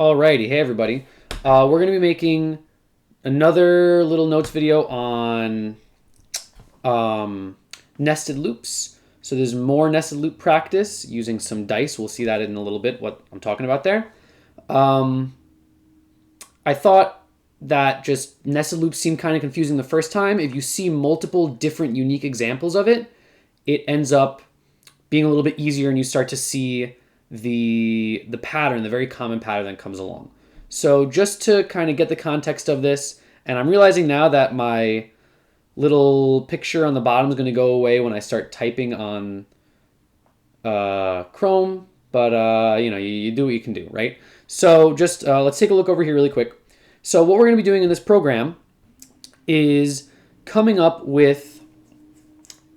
Alrighty, hey everybody. We're going to be making another little notes video on nested loops. So there's more nested loop practice using some dice. We'll see that in a little bit, what I'm talking about there. I thought that just nested loops seemed kind of confusing the first time. If you see multiple different unique examples of it, it ends up being a little bit easier and you start to see the pattern, the very common pattern that comes along. So just to kind of get the context of this, and I'm realizing now that my little picture on the bottom is going to go away when I start typing on Chrome, but you do what you can do, right? So just let's take a look over here really quick. So what we're going to be doing in this program is coming up with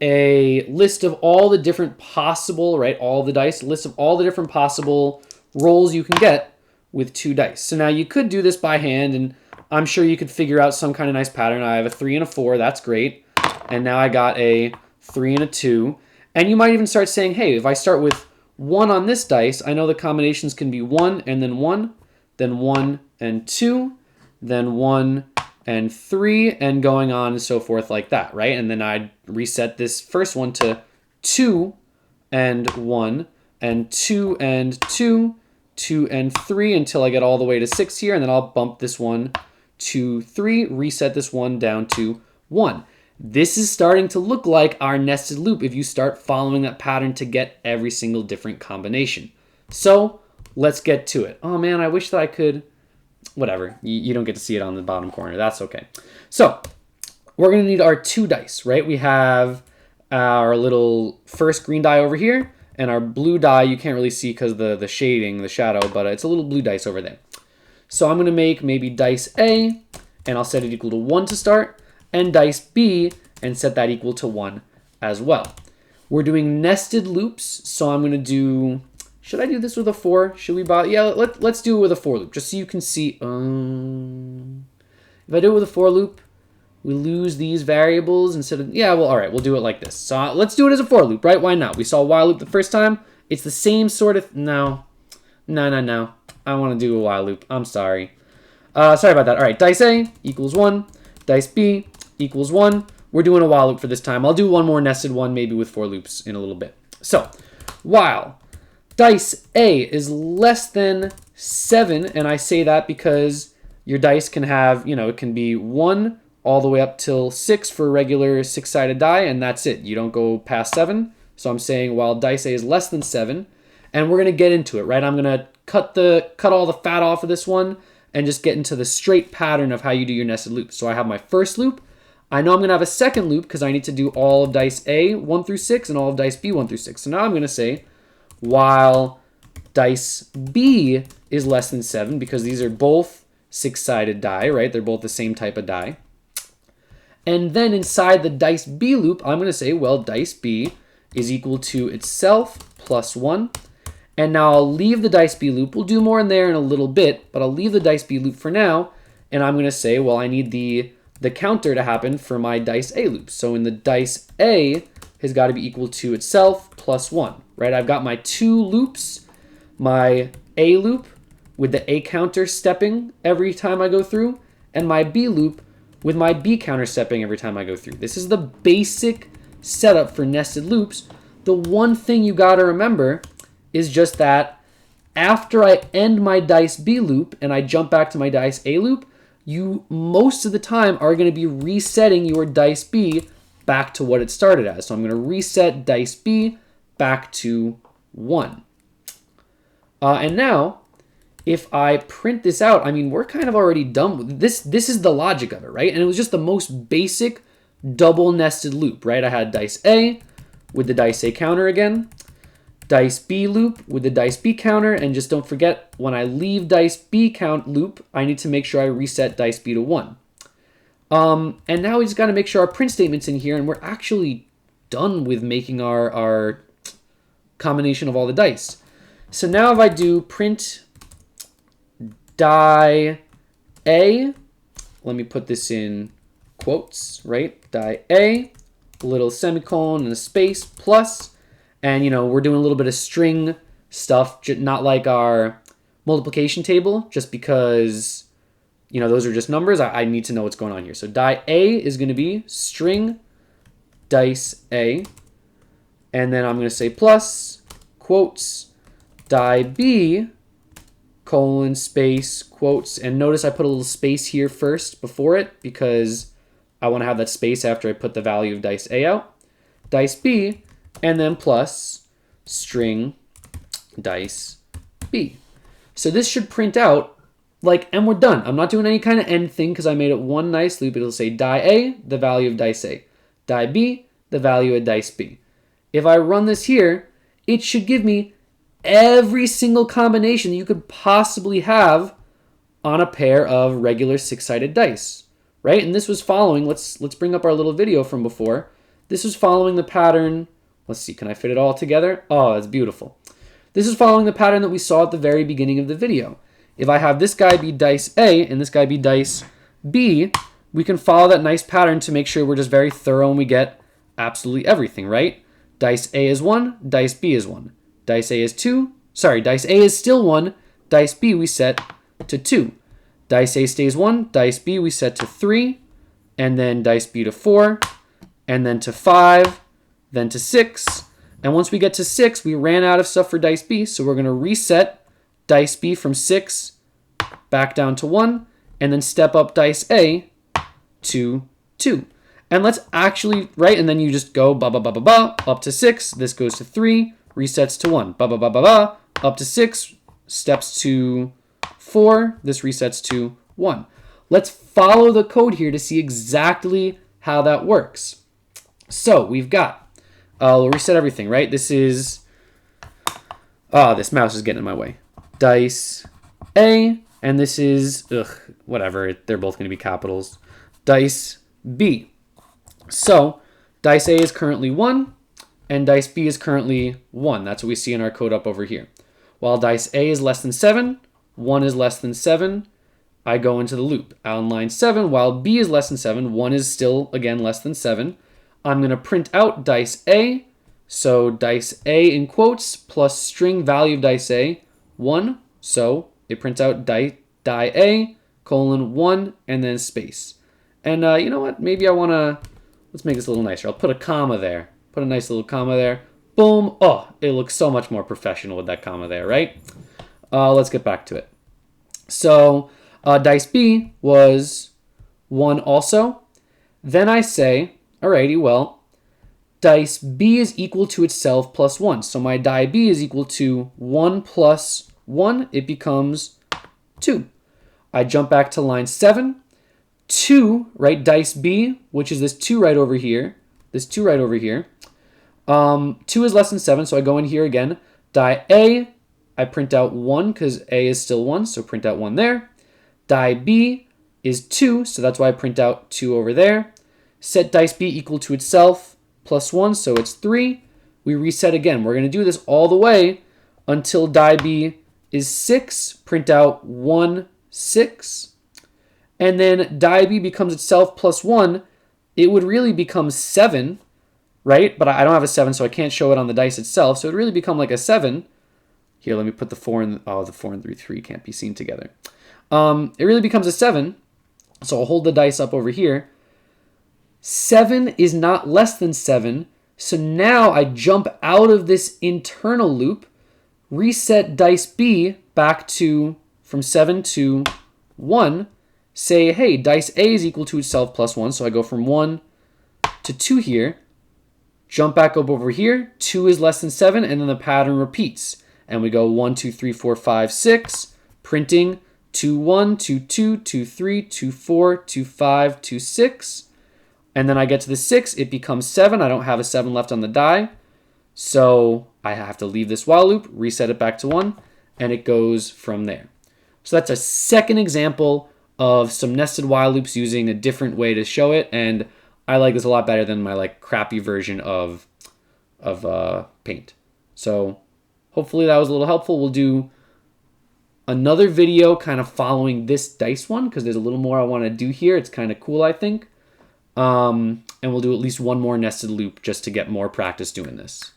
a list of all the different possible, right, all the dice, list of all the different possible rolls you can get with 2 dice. So now you could do this by hand, and I'm sure you could figure out some kind of nice pattern. I have a 3 and a 4, that's great. And now I got a 3 and a 2. And you might even start saying, hey, if I start with 1 on this dice, I know the combinations can be 1 and then 1 and 2, then 1 and 3, and going on and so forth like that, right? And then I'd reset this first one to 2 and 1, and 2 and 2, 2 and 3, until I get all the way to 6 here, and then I'll bump this one to 3, reset this one down to 1. This is starting to look like our nested loop if you start following that pattern to get every single different combination. So let's get to it. Oh man, I wish that I could... Whatever, you don't get to see it on the bottom corner. That's okay. So we're going to need our 2 dice, right? We have our little first green die over here, and our blue die you can't really see because the shading, the shadow, but it's a little blue dice over there. So I'm going to make maybe dice A, and I'll set it equal to 1 to start, and dice B, and set that equal to 1 as well. We're doing nested loops, so I'm going to do... Should I do this with a 4? Should we bother? Yeah, let's do it with a 4 loop, just so you can see. If I do it with a 4 loop, we lose these variables instead of... Yeah, well, all right, we'll do it like this. So let's do it as a 4 loop, right? Why not? We saw a while loop the first time. It's the same sort of... No. I want to do a while loop. I'm sorry. Sorry about that. All right, dice A equals 1. Dice B equals 1. We're doing a while loop for this time. I'll do one more nested one, maybe with 4 loops in a little bit. So, while dice A is less than 7, and I say that because your dice can have, it can be 1 all the way up till 6 for a regular 6-sided die, and that's it. You don't go past 7. So I'm saying while dice A is less than 7, and we're going to get into it, right? I'm going to cut all the fat off of this one and just get into the straight pattern of how you do your nested loop. So I have my first loop. I know I'm going to have a second loop because I need to do all of dice A 1 through 6 and all of dice B 1 through 6. So now I'm going to say while dice B is less than 7, because these are both 6-sided die, right? They're both the same type of die. And then inside the dice B loop, I'm going to say, well, dice B is equal to itself plus 1. And now I'll leave the dice B loop. We'll do more in there in a little bit, but I'll leave the dice B loop for now. And I'm going to say, well, I need the counter to happen for my dice A loop. So in the dice A has got to be equal to itself plus 1, right? I've got my 2 loops, my A loop with the A counter stepping every time I go through, and my B loop with my B counter stepping every time I go through. This is the basic setup for nested loops. The one thing you got to remember is just that after I end my dice B loop and I jump back to my dice A loop, you most of the time are going to be resetting your dice B back to what it started as. So I'm going to reset dice B back to 1. And now, if I print this out, I mean, we're kind of already done with this. This is the logic of it, right? And it was just the most basic double nested loop, right? I had dice A with the dice A counter again, dice B loop with the dice B counter, and just don't forget, when I leave dice B count loop, I need to make sure I reset dice B to 1. And now we just got to make sure our print statement's in here, and we're actually done with making our combination of all the dice. So now if I do print die A, let me put this in quotes, right? Die A, a little semicolon and a space, plus, and we're doing a little bit of string stuff, not like our multiplication table just because, you know, those are just numbers. I need to know what's going on here. So die A is going to be string dice A. And then I'm going to say plus quotes die B colon space quotes. And notice I put a little space here first before it because I want to have that space after I put the value of dice A out. Dice B, and then plus string dice B. So this should print out like, and we're done. I'm not doing any kind of end thing because I made it one nice loop. It'll say die A, the value of dice A. Die B, the value of dice B. If I run this here, it should give me every single combination you could possibly have on a pair of regular six-sided dice, right? And this was following, let's bring up our little video from before. This was following the pattern, let's see, can I fit it all together? Oh, that's beautiful. This is following the pattern that we saw at the very beginning of the video. If I have this guy be dice A and this guy be dice B, we can follow that nice pattern to make sure we're just very thorough and we get absolutely everything, right? Dice A is 1, dice B is 1. Dice A is 2, sorry, dice A is still 1, dice B we set to 2. Dice A stays 1, dice B we set to 3, and then dice B to 4, and then to 5, then to 6. And once we get to 6, we ran out of stuff for dice B, so we're going to reset dice B from 6 back down to 1, and then step up dice A to 2. And let's actually, right, and then you just go ba ba ba ba ba up to 6, this goes to 3, resets to 1, ba ba ba ba ba, up to 6, steps to 4, this resets to 1. Let's follow the code here to see exactly how that works. So we've got, we'll reset everything, right? This is, this mouse is getting in my way. Dice A, and this is, whatever, they're both going to be capitals. Dice B. So dice A is currently 1, and dice B is currently 1. That's what we see in our code up over here. While dice A is less than 7, 1 is less than 7, I go into the loop. On line 7, while B is less than 7, 1 is still, again, less than 7. I'm going to print out dice A. So dice A in quotes plus string value of dice A, 1. So it prints out die A, colon, 1, and then space. And you know what? Maybe I want to, let's make this a little nicer. I'll put a comma there. Put a nice little comma there. Boom. Oh, it looks so much more professional with that comma there, right? Let's get back to it. So dice B was 1 also. Then I say, alrighty, well, dice B is equal to itself plus 1. So my die B is equal to 1 plus 1. It becomes 2. I jump back to line 7. 2, right, dice B, which is this 2 right over here. This 2 right over here. 2 is less than 7, so I go in here again. Die A, I print out 1 because A is still 1, so print out 1 there. Die B is 2, so that's why I print out 2 over there. Set dice B equal to itself plus 1, so it's 3. We reset again. We're going to do this all the way until die B is 6. Print out 1, 6. And then die B becomes itself plus 1. It would really become 7, right? But I don't have a 7, so I can't show it on the dice itself. So it would really become like a 7. Here, let me put the 4 and, the 4 and 3 can't be seen together. It really becomes a 7. So I'll hold the dice up over here. 7 is not less than 7. So now I jump out of this internal loop, reset dice B back to from 7 to 1. Say, hey, dice A is equal to itself plus 1. So I go from 1 to 2 here. Jump back up over here. 2 is less than 7, and then the pattern repeats. And we go 1, 2, 3, 4, 5, 6. Printing 2, 1, 2, 2, 2, 3, 2, 4, 2, 5, 2, 6. And then I get to the 6. It becomes 7. I don't have a 7 left on the die. So I have to leave this while loop, reset it back to 1, and it goes from there. So that's a second example of some nested while loops using a different way to show it, and I like this a lot better than my like crappy version of Paint. So hopefully that was a little helpful. We'll do another video kind of following this dice one because there's a little more I want to do here. It's kind of cool, I think. And we'll do at least one more nested loop just to get more practice doing this.